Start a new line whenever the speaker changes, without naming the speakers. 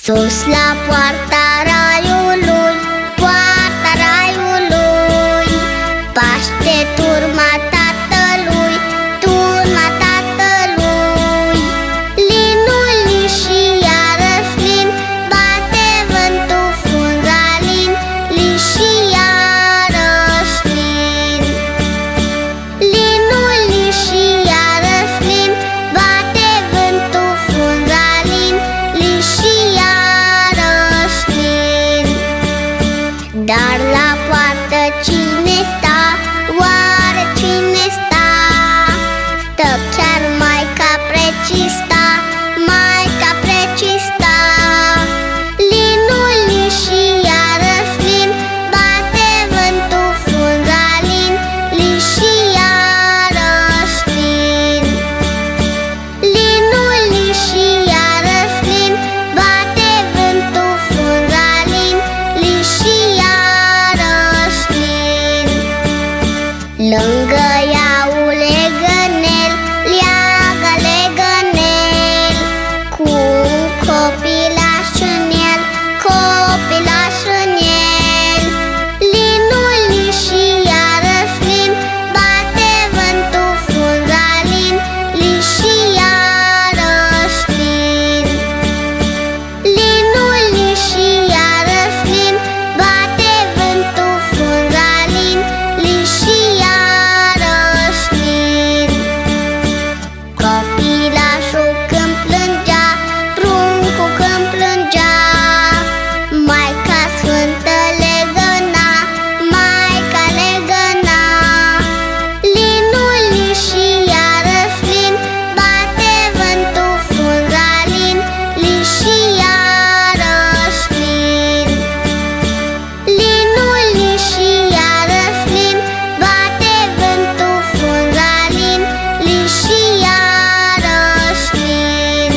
Sus la poarta raiului, poarta raiului, paște turma tatălui, turma tatălui. Linul lin și iarăși lin, bate vântul frunza lin, lin și iarăși lin. Linul lin și iarăși lin, bate vântul frunza lin, lin și iarăși lin. Dar la poartă cine sta? Oare cine sta? Stă chiar Maica Precista, Maica Precista. Linul lin și iarăși lin, bate vântul frunza lin, lin și iarăși lin. Linul lin și iarăși lin, bate vântul frunza lin, lin și iarăși lin. Lângă iau legănel, leagă legănel, cu un copilaș în el, copilaș în el. Linul lin și iarăși lin, bate vântul frunza lin, lin și iarăși lin. Linul lin și iarăși lin, bate vântul frunza lin, lin și iarăși lin. Copilașul când plângea, pruncul când plângea, Maica Sfântă legăna, Maica legăna. Linul lin și iarăși lin, bate vântul frunza lin, lin și iarăși lin. Linul lin și iarăși lin, bate vântul frunza lin, lin și iarăși lin.